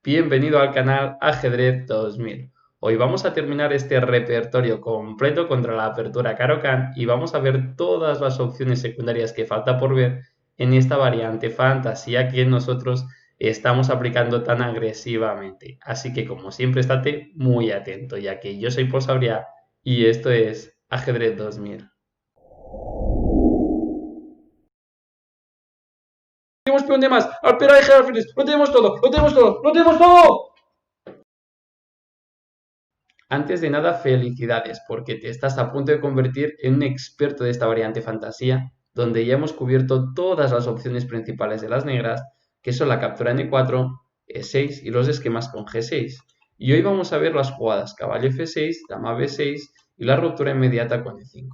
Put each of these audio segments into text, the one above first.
Bienvenido al canal Ajedrez 2000. Hoy vamos a terminar este repertorio completo contra la apertura Caro-Kann y vamos a ver todas las opciones secundarias que falta por ver en esta variante fantasía que nosotros estamos aplicando tan agresivamente. Así que como siempre estate muy atento, ya que yo soy Paul Sabrià y esto es Ajedrez 2000. Tenemos peón de más, alpera de alfiles, lo tenemos todo, lo tenemos todo, lo tenemos todo. Antes de nada, felicidades, porque te estás a punto de convertir en un experto de esta variante fantasía, donde ya hemos cubierto todas las opciones principales de las negras, que son la captura en E4, E6 y los esquemas con G6. Y hoy vamos a ver las jugadas caballo F6, dama B6 y la ruptura inmediata con E5.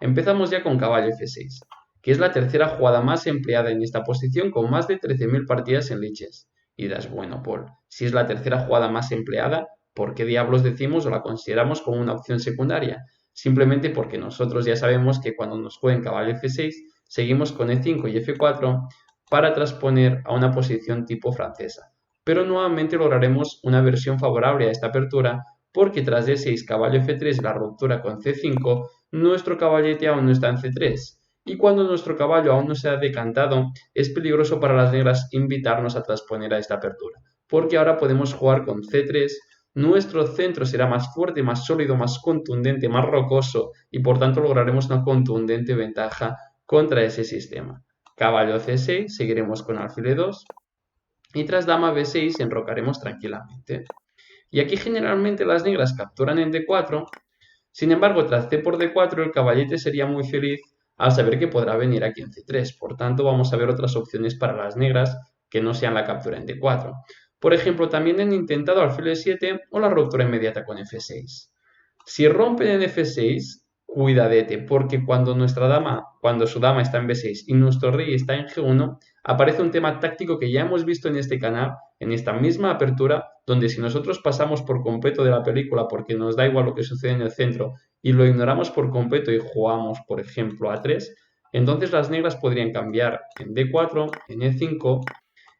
Empezamos ya con caballo F6, que es la tercera jugada más empleada en esta posición con más de 13.000 partidas en liches. Y dirás, bueno, Paul, si es la tercera jugada más empleada, ¿por qué diablos decimos o la consideramos como una opción secundaria? Simplemente porque nosotros ya sabemos que cuando nos jueguen caballo F6, seguimos con E5 y F4 para transponer a una posición tipo francesa. Pero nuevamente lograremos una versión favorable a esta apertura porque tras D6, caballo F3 y la ruptura con C5, nuestro caballete aún no está en C3. Y cuando nuestro caballo aún no se ha decantado, es peligroso para las negras invitarnos a transponer a esta apertura, porque ahora podemos jugar con C3, nuestro centro será más fuerte, más sólido, más contundente, más rocoso y por tanto lograremos una contundente ventaja contra ese sistema. Caballo C6, seguiremos con alfil E2 y tras dama B6 enrocaremos tranquilamente. Y aquí generalmente las negras capturan en D4, sin embargo tras C por D4 el caballete sería muy feliz al saber que podrá venir aquí en C3, por tanto vamos a ver otras opciones para las negras que no sean la captura en D4. Por ejemplo, también han intentado alfil E7 o la ruptura inmediata con F6. Si rompen en F6, cuidadete, porque cuando su dama está en B6 y nuestro rey está en G1, aparece un tema táctico que ya hemos visto en este canal, en esta misma apertura, donde si nosotros pasamos por completo de la película porque nos da igual lo que sucede en el centro y lo ignoramos por completo y jugamos, por ejemplo, A3, entonces las negras podrían cambiar en D4, en E5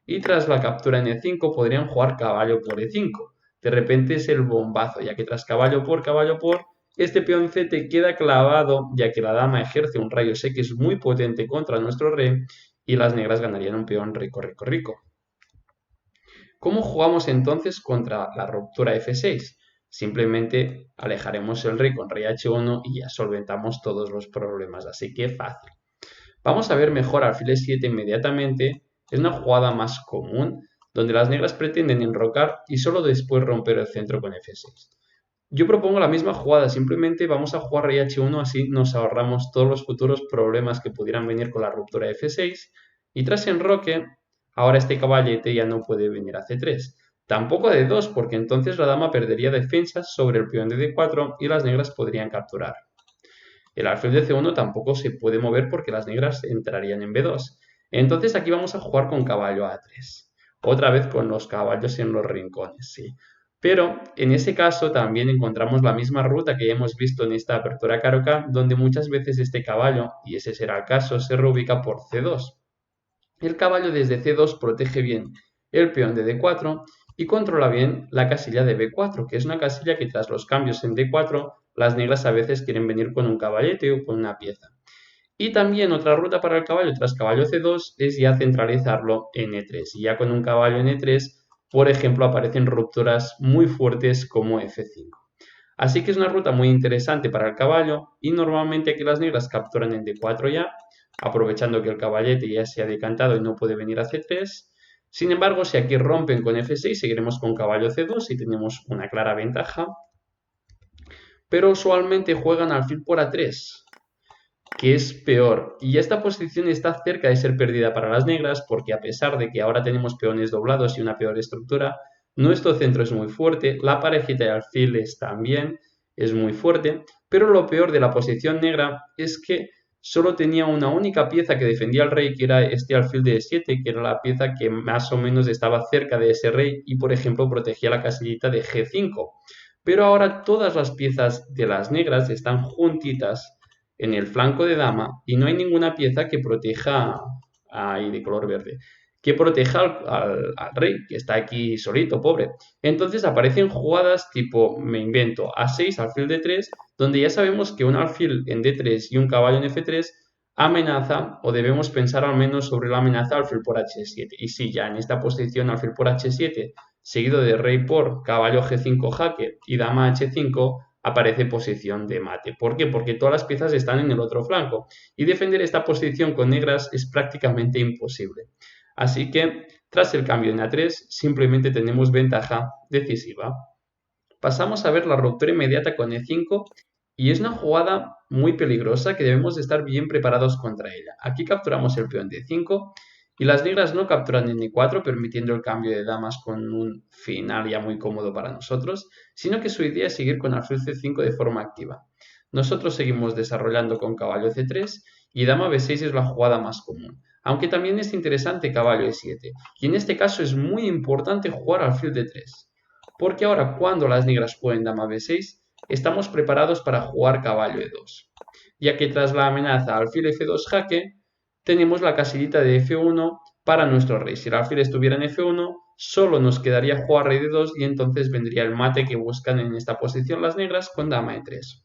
y tras la captura en E5 podrían jugar caballo por E5. De repente es el bombazo, ya que tras caballo por, este peón C te queda clavado, ya que la dama ejerce un rayo X muy potente contra nuestro rey y las negras ganarían un peón rico, rico, rico. ¿Cómo jugamos entonces contra la ruptura F6? Simplemente alejaremos el rey con rey H1 y ya solventamos todos los problemas, así que fácil. Vamos a ver mejor alfil E7 inmediatamente. Es una jugada más común, donde las negras pretenden enrocar y solo después romper el centro con F6. Yo propongo la misma jugada, simplemente vamos a jugar rey H1, así nos ahorramos todos los futuros problemas que pudieran venir con la ruptura de F6. Y tras enroque, ahora este caballete ya no puede venir a C3. Tampoco a D2, porque entonces la dama perdería defensas sobre el peón de D4 y las negras podrían capturar. El alfil de C1 tampoco se puede mover porque las negras entrarían en B2. Entonces aquí vamos a jugar con caballo A3. Otra vez con los caballos en los rincones, sí. Pero en ese caso también encontramos la misma ruta que ya hemos visto en esta apertura Caro-Kann, donde muchas veces este caballo, y ese será el caso, se reubica por C2. El caballo desde C2 protege bien el peón de D4 y controla bien la casilla de B4, que es una casilla que tras los cambios en D4 las negras a veces quieren venir con un caballete o con una pieza. Y también otra ruta para el caballo tras caballo C2 es ya centralizarlo en E3. Y ya con un caballo en E3, por ejemplo, aparecen rupturas muy fuertes como F5. Así que es una ruta muy interesante para el caballo y normalmente aquí las negras capturan en D4 ya, aprovechando que el caballete ya se ha decantado y no puede venir a C3. Sin embargo, si aquí rompen con F6, seguiremos con caballo C2 y tenemos una clara ventaja. Pero usualmente juegan alfil por A3, que es peor. Y esta posición está cerca de ser perdida para las negras porque a pesar de que ahora tenemos peones doblados y una peor estructura, nuestro centro es muy fuerte, la parejita de alfiles también es muy fuerte, pero lo peor de la posición negra es que solo tenía una única pieza que defendía al rey, que era este alfil de E7, que era la pieza que más o menos estaba cerca de ese rey y, por ejemplo, protegía la casillita de G5. Pero ahora todas las piezas de las negras están juntitas en el flanco de dama y no hay ninguna pieza que proteja ahí de color verde, que proteja al rey, que está aquí solito, pobre. Entonces aparecen jugadas tipo, me invento, A6, alfil D3, donde ya sabemos que un alfil en D3 y un caballo en F3 amenaza, o debemos pensar al menos sobre la amenaza alfil por H7. Y sí, ya en esta posición alfil por H7, seguido de rey por caballo G5 jaque y dama H5, aparece posición de mate. ¿Por qué? Porque todas las piezas están en el otro flanco y defender esta posición con negras es prácticamente imposible. Así que, tras el cambio en A3, simplemente tenemos ventaja decisiva. Pasamos a ver la ruptura inmediata con E5 y es una jugada muy peligrosa que debemos de estar bien preparados contra ella. Aquí capturamos el peón de E5 y las negras no capturan en E4, permitiendo el cambio de damas con un final ya muy cómodo para nosotros, sino que su idea es seguir con alfil C5 de forma activa. Nosotros seguimos desarrollando con caballo C3 y dama B6 es la jugada más común, aunque también es interesante caballo E7, y en este caso es muy importante jugar alfil D3, porque ahora cuando las negras jueguen dama B6, estamos preparados para jugar caballo E2, ya que tras la amenaza alfil F2 jaque, tenemos la casillita de F1 para nuestro rey. Si el alfil estuviera en F1, solo nos quedaría jugar rey D2 y entonces vendría el mate que buscan en esta posición las negras con dama E3.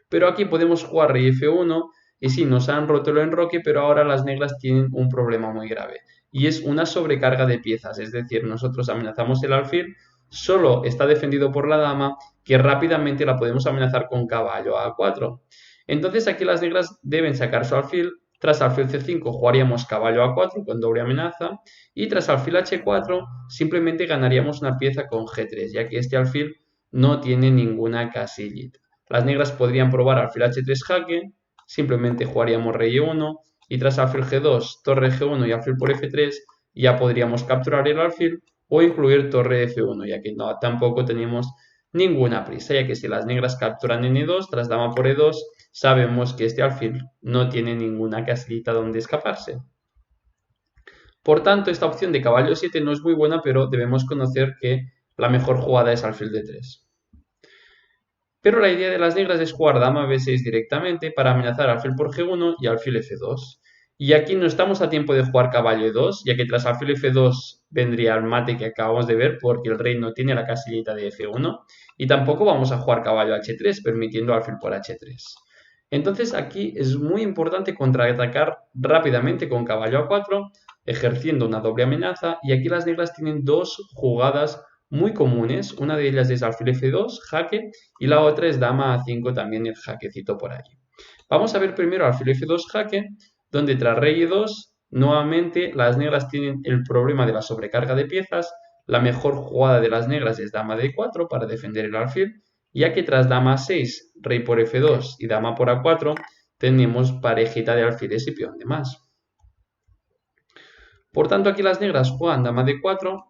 Pero aquí podemos jugar rey F1 y sí, nos han roto el enroque, pero ahora las negras tienen un problema muy grave y es una sobrecarga de piezas, es decir, nosotros amenazamos el alfil, solo está defendido por la dama, que rápidamente la podemos amenazar con caballo a A4. Entonces aquí las negras deben sacar su alfil, tras alfil C5 jugaríamos caballo a A4 con doble amenaza y tras alfil H4 simplemente ganaríamos una pieza con G3, ya que este alfil no tiene ninguna casillita. Las negras podrían probar alfil H3 jaque, simplemente jugaríamos rey E1 y tras alfil G2, torre G1 y alfil por F3 ya podríamos capturar el alfil o incluir torre F1, ya que no, tampoco tenemos ninguna prisa, ya que si las negras capturan en E2 tras dama por E2, sabemos que este alfil no tiene ninguna casillita donde escaparse. Por tanto, esta opción de caballo 7 no es muy buena, pero debemos conocer que la mejor jugada es alfil D3. Pero la idea de las negras es jugar dama B6 directamente para amenazar alfil por G1 y alfil F2. Y aquí no estamos a tiempo de jugar caballo E2, ya que tras alfil F2 vendría el mate que acabamos de ver porque el rey no tiene la casillita de F1. Y tampoco vamos a jugar caballo H3, permitiendo alfil por H3. Entonces aquí es muy importante contraatacar rápidamente con caballo A4, ejerciendo una doble amenaza. Y aquí las negras tienen dos jugadas muy comunes, una de ellas es alfil F2, jaque, y la otra es dama A5, también el jaquecito por ahí. Vamos a ver primero alfil F2 jaque, donde tras rey E2, nuevamente las negras tienen el problema de la sobrecarga de piezas. La mejor jugada de las negras es dama D4 para defender el alfil, ya que tras dama A6, rey por F2 y dama por A4, tenemos parejita de alfiles y peón de más. Por tanto, aquí las negras juegan dama D4,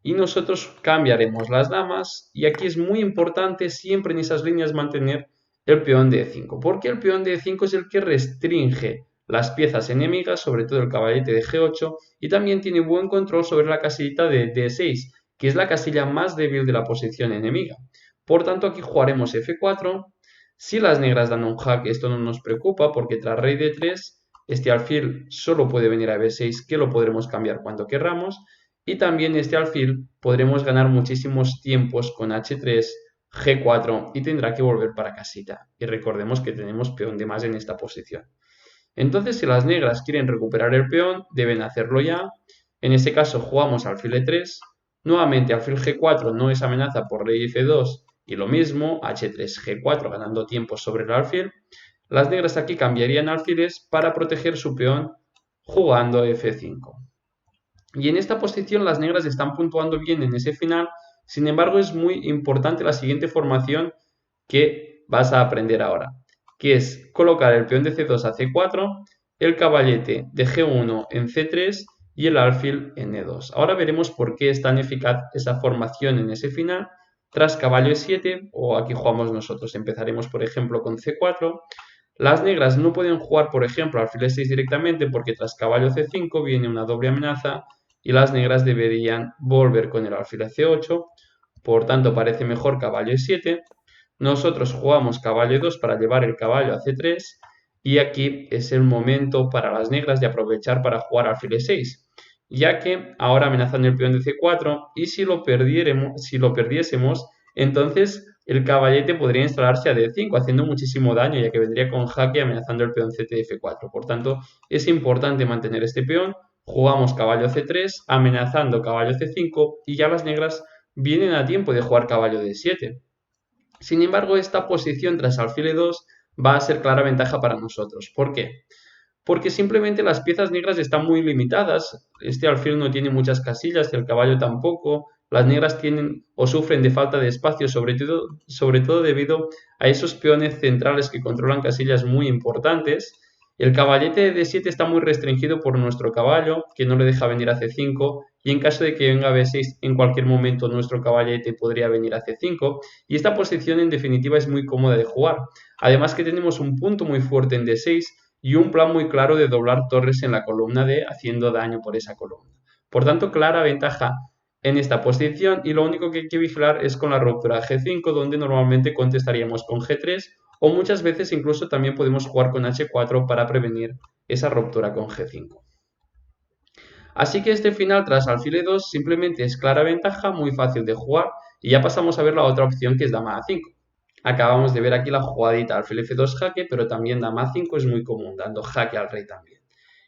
y nosotros cambiaremos las damas y aquí es muy importante siempre en esas líneas mantener el peón de E5, porque el peón de E5 es el que restringe las piezas enemigas, sobre todo el caballete de G8, y también tiene buen control sobre la casillita de D6, que es la casilla más débil de la posición enemiga. Por tanto, aquí jugaremos F4. Si las negras dan un jaque, esto no nos preocupa porque tras rey D3, este alfil solo puede venir a B6, que lo podremos cambiar cuando querramos. Y también este alfil podremos ganar muchísimos tiempos con H3, G4 y tendrá que volver para casita. Y recordemos que tenemos peón de más en esta posición. Entonces, si las negras quieren recuperar el peón, deben hacerlo ya. En este caso jugamos alfil E3. Nuevamente alfil G4 no es amenaza por rey F2 y lo mismo, H3, G4 ganando tiempo sobre el alfil. Las negras aquí cambiarían alfiles para proteger su peón jugando F5. Y en esta posición las negras están puntuando bien en ese final. Sin embargo, es muy importante la siguiente formación que vas a aprender ahora, que es colocar el peón de C2 a C4, el caballete de G1 en C3 y el alfil en E2. Ahora veremos por qué es tan eficaz esa formación en ese final. Tras caballo E7, o aquí jugamos nosotros, empezaremos por ejemplo con C4. Las negras no pueden jugar, por ejemplo, alfil E6 directamente porque tras caballo C5 viene una doble amenaza y las negras deberían volver con el alfil a C8, por tanto parece mejor caballo E7. Nosotros jugamos caballo E2 para llevar el caballo a C3 Y aquí es el momento para las negras de aprovechar para jugar alfil E6, ya que ahora amenazan el peón de C4 y si lo perdiésemos, entonces el caballete podría instalarse a D5 haciendo muchísimo daño, ya que vendría con jaque amenazando el peón CT de F4. Por tanto, es importante mantener este peón. Jugamos caballo C3 amenazando caballo C5 y ya las negras vienen a tiempo de jugar caballo D7. Sin embargo, esta posición tras alfil E2 va a ser clara ventaja para nosotros. ¿Por qué? Porque simplemente las piezas negras están muy limitadas. Este alfil no tiene muchas casillas, el caballo tampoco. Las negras tienen o sufren de falta de espacio, sobre todo debido a esos peones centrales que controlan casillas muy importantes. El caballete de D7 está muy restringido por nuestro caballo, que no le deja venir a C5, y en caso de que venga a B6, en cualquier momento nuestro caballete podría venir a C5, y esta posición en definitiva es muy cómoda de jugar. Además que tenemos un punto muy fuerte en D6, y un plan muy claro de doblar torres en la columna D haciendo daño por esa columna. Por tanto, clara ventaja en esta posición y lo único que hay que vigilar es con la ruptura G5 donde normalmente contestaríamos con G3 o muchas veces incluso también podemos jugar con H4 para prevenir esa ruptura con G5. Así que este final tras alfil E2 simplemente es clara ventaja, muy fácil de jugar y ya pasamos a ver la otra opción que es dama A5. Acabamos de ver aquí la jugadita alfil F2 jaque, pero también dama A5 es muy común, dando jaque al rey también.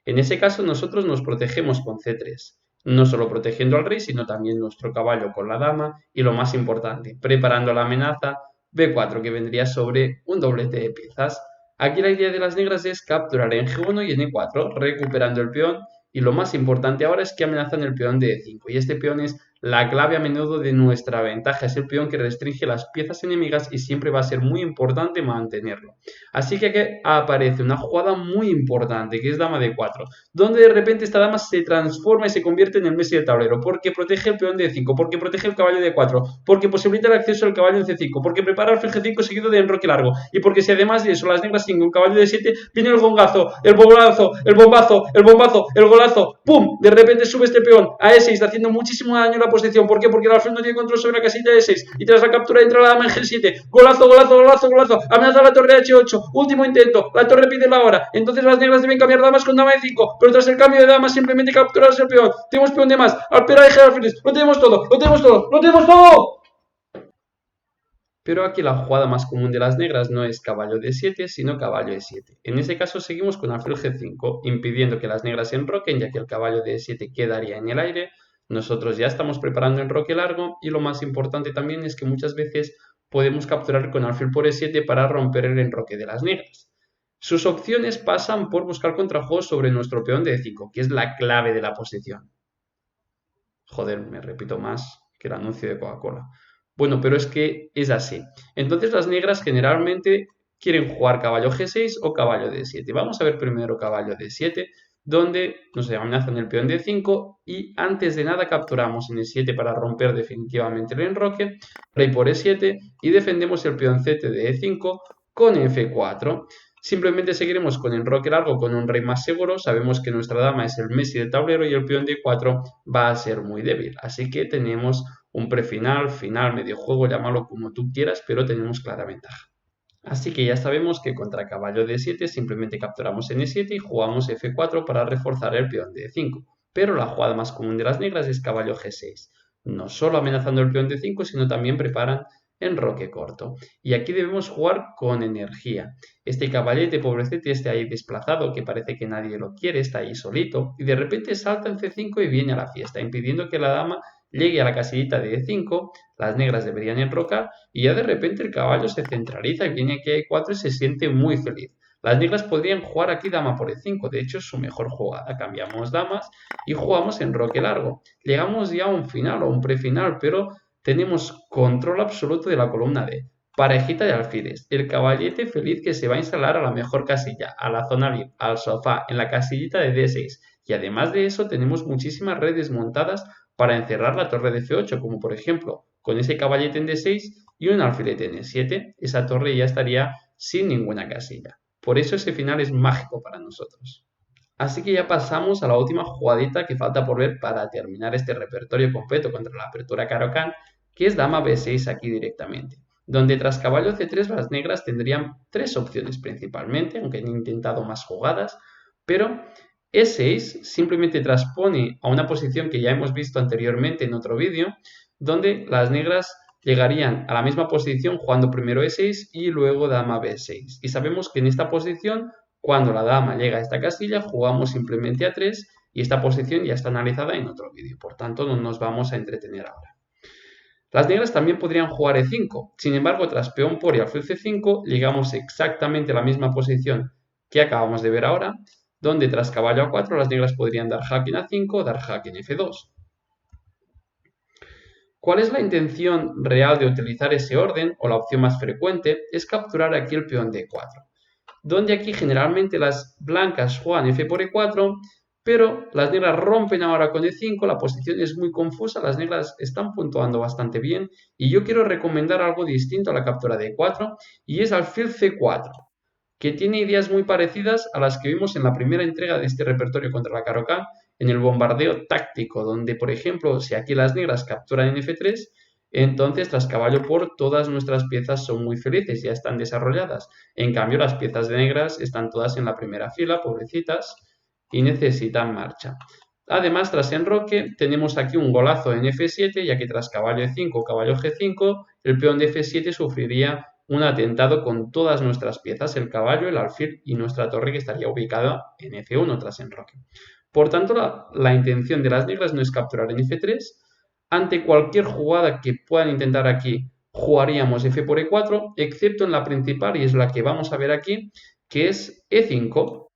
En ese caso nosotros nos protegemos con C3, no solo protegiendo al rey, sino también nuestro caballo con la dama y lo más importante, preparando la amenaza B4 que vendría sobre un doblete de piezas. Aquí la idea de las negras es capturar en G1 y en E4, recuperando el peón y lo más importante ahora es que amenazan el peón de E5 y este peón es la clave a menudo de nuestra ventaja, es el peón que restringe las piezas enemigas y siempre va a ser muy importante mantenerlo. Así que aquí aparece una jugada muy importante que es dama de 4, donde de repente esta dama se transforma y se convierte en el Messi del tablero, porque protege el peón de E5, porque protege el caballo de 4, porque posibilita el acceso al caballo en C5, porque prepara el alfil G5 seguido de enroque largo, y porque si además de eso las negras siguen un caballo de 7, viene el gongazo, el bolazo, el bombazo, el bombazo, el golazo, ¡pum! De repente sube este peón a E6, haciendo muchísimo daño a la posición. ¿Por qué? Porque el alfil no tiene control sobre la casilla de 6 y tras la captura entra la dama en G7. Golazo, golazo, golazo, golazo. Amenaza la torre H8. Último intento. La torre pide la hora. Entonces las negras deben cambiar damas con dama de 5. Pero tras el cambio de damas simplemente capturarse el peón. Tenemos peón de más. Alpera de alfiles. Lo tenemos todo. Lo tenemos todo. Lo tenemos todo. Pero aquí la jugada más común de las negras no es caballo D7, sino caballo E7. En ese caso seguimos con alfil G5, impidiendo que las negras enroquen, ya que el caballo de E7 quedaría en el aire. Nosotros ya estamos preparando enroque largo y lo más importante también es que muchas veces podemos capturar con alfil por E7 para romper el enroque de las negras. Sus opciones pasan por buscar contrajuegos sobre nuestro peón de E5, que es la clave de la posición. Joder, me repito más que el anuncio de Coca-Cola. Bueno, pero es que es así. Entonces las negras generalmente quieren jugar caballo G6 o caballo D7. Vamos a ver primero caballo D7, donde nos amenazan el peón D5 y antes de nada capturamos en E7 para romper definitivamente el enroque, rey por E7 y defendemos el peón CT de E5 con F4. Simplemente seguiremos con enroque largo con un rey más seguro. Sabemos que nuestra dama es el Messi del tablero y el peón de 4 va a ser muy débil. Así que tenemos un prefinal, final, medio juego, llámalo como tú quieras, pero tenemos clara ventaja. Así que ya sabemos que contra caballo D7 simplemente capturamos en E7 y jugamos F4 para reforzar el peón de E5. Pero la jugada más común de las negras es caballo G6. No solo amenazando el peón de 5, sino también preparan enroque corto. Y aquí debemos jugar con energía. Este caballete pobrecete está ahí desplazado, que parece que nadie lo quiere, está ahí solito, y de repente salta en C5 y viene a la fiesta, impidiendo que la dama llegue a la casillita de E5, las negras deberían enrocar, y ya de repente el caballo se centraliza y viene aquí a E4 y se siente muy feliz. Las negras podrían jugar aquí dama por E5, de hecho es su mejor jugada. Cambiamos damas y jugamos enroque largo. Llegamos ya a un final o un prefinal, pero tenemos control absoluto de la columna D. Parejita de alfiles. El caballete feliz que se va a instalar a la mejor casilla, a la zona VIP, al sofá, en la casillita de D6. Y además de eso tenemos muchísimas redes montadas para encerrar la torre de F8, como por ejemplo con ese caballete en D6 y un alfilete en E7. Esa torre ya estaría sin ninguna casilla. Por eso ese final es mágico para nosotros. Así que ya pasamos a la última jugadita que falta por ver para terminar este repertorio completo contra la apertura Caro-Kann, que es dama B6 aquí directamente. donde tras caballo C3 las negras tendrían tres opciones principalmente, aunque han intentado más jugadas, pero E6 simplemente transpone a una posición que ya hemos visto anteriormente en otro vídeo, donde las negras llegarían a la misma posición jugando primero E6 y luego dama B6. Y sabemos que en esta posición, cuando la dama llega a esta casilla, jugamos simplemente A3 y esta posición ya está analizada en otro vídeo. Por tanto, no nos vamos a entretener ahora. Las negras también podrían jugar E5. Sin embargo, tras peón por y alfil C5, llegamos exactamente a la misma posición que acabamos de ver ahora, donde tras caballo A4 las negras podrían dar jaque en A5 o dar jaque en F2. ¿Cuál es la intención real de utilizar ese orden? O la opción más frecuente es capturar aquí el peón de E4, donde aquí generalmente las blancas juegan F por E4, pero las negras rompen ahora con E5, la posición es muy confusa, las negras están puntuando bastante bien y yo quiero recomendar algo distinto a la captura de E4 y es alfil C4, que tiene ideas muy parecidas a las que vimos en la primera entrega de este repertorio contra la Caro-Kann, en el bombardeo táctico, donde, por ejemplo, si aquí las negras capturan en F3, entonces tras caballo por todas nuestras piezas son muy felices, ya están desarrolladas. En cambio, las piezas de negras están todas en la primera fila, pobrecitas, y necesitan marcha. Además, tras enroque, tenemos aquí un golazo en F7, ya que tras caballo E5 o caballo G5, el peón de F7 sufriría un atentado con todas nuestras piezas, el caballo, el alfil y nuestra torre que estaría ubicada en F1 tras enroque. Por tanto, la intención de las negras no es capturar en F3. Ante cualquier jugada que puedan intentar aquí, jugaríamos F por E4, excepto en la principal, y es la que vamos a ver aquí, que es E5.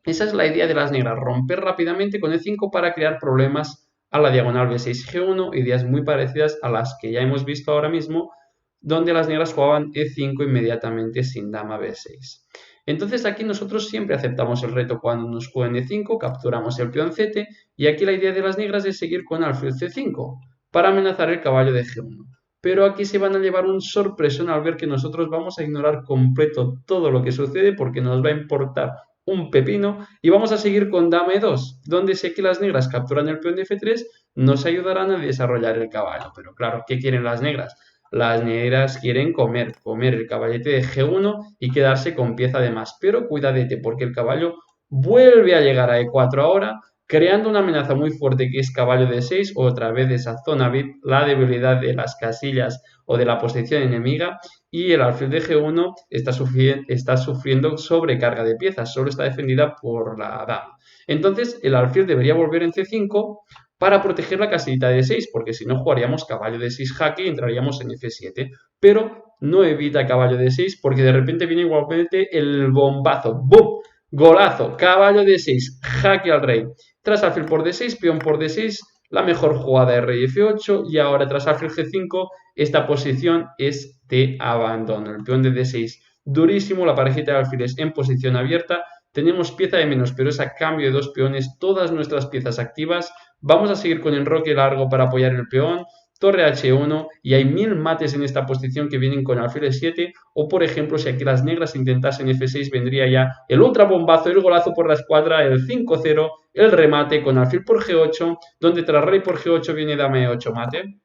Esa es la idea de las negras, romper rápidamente con E5 para crear problemas a la diagonal B6-G1, ideas muy parecidas a las que ya hemos visto ahora mismo, donde las negras jugaban E5 inmediatamente sin dama B6. Entonces aquí nosotros siempre aceptamos el reto cuando nos jueguen E5, capturamos el peón Z y aquí la idea de las negras es seguir con alfil C5 para amenazar el caballo de G1. Pero aquí se van a llevar un sorpresón al ver que nosotros vamos a ignorar completo todo lo que sucede porque nos va a importar un pepino y vamos a seguir con dama E2, donde si aquí las negras capturan el peón de F3 nos ayudarán a desarrollar el caballo. Pero claro, ¿qué quieren las negras? Las negras quieren comer el caballete de G1 y quedarse con pieza de más. Pero cuidadete porque el caballo vuelve a llegar a E4 ahora, creando una amenaza muy fuerte que es caballo de 6, otra vez esa zona VIP, la debilidad de las casillas o de la posición enemiga, y el alfil de G1 está sufriendo sobrecarga de piezas, solo está defendida por la dama. Entonces el alfil debería volver en C5 para proteger la casillita de 6, porque si no jugaríamos caballo de 6 jaque y entraríamos en F7, pero no evita caballo de 6 porque de repente viene igualmente el bombazo, ¡bum! Golazo, caballo de 6, jaque al rey. Tras alfil por D6, peón por D6, la mejor jugada es rey F8 y ahora tras alfil G5 esta posición es de abandono. El peón de D6 durísimo, la parejita de alfiles en posición abierta, tenemos pieza de menos pero es a cambio de dos peones, todas nuestras piezas activas. Vamos a seguir con enroque largo para apoyar el peón, torre H1 y hay 1000 mates en esta posición que vienen con alfil E7 o por ejemplo si aquí las negras intentasen F6 vendría ya el ultra bombazo, el golazo por la escuadra, el 5-0, el remate con alfil por G8, donde tras rey por G8 viene dama E8 mate,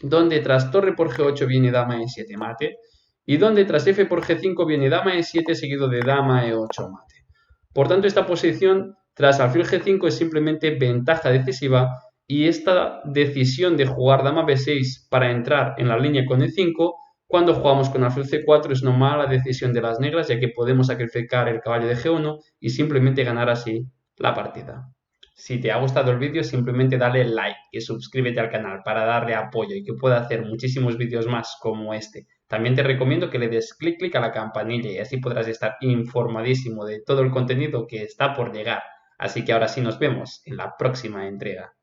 donde tras torre por G8 viene dama E7 mate y donde tras F por G5 viene dama E7 seguido de dama E8 mate. Por tanto esta posición tras alfil G5 es simplemente ventaja decisiva y esta decisión de jugar dama B6 para entrar en la línea con E5, cuando jugamos con alfil C4 es una mala decisión de las negras ya que podemos sacrificar el caballo de G1 y simplemente ganar así la partida. Si te ha gustado el vídeo simplemente dale like y suscríbete al canal para darle apoyo y que pueda hacer muchísimos vídeos más como este. También te recomiendo que le des clic a la campanilla y así podrás estar informadísimo de todo el contenido que está por llegar. Así que ahora sí nos vemos en la próxima entrega.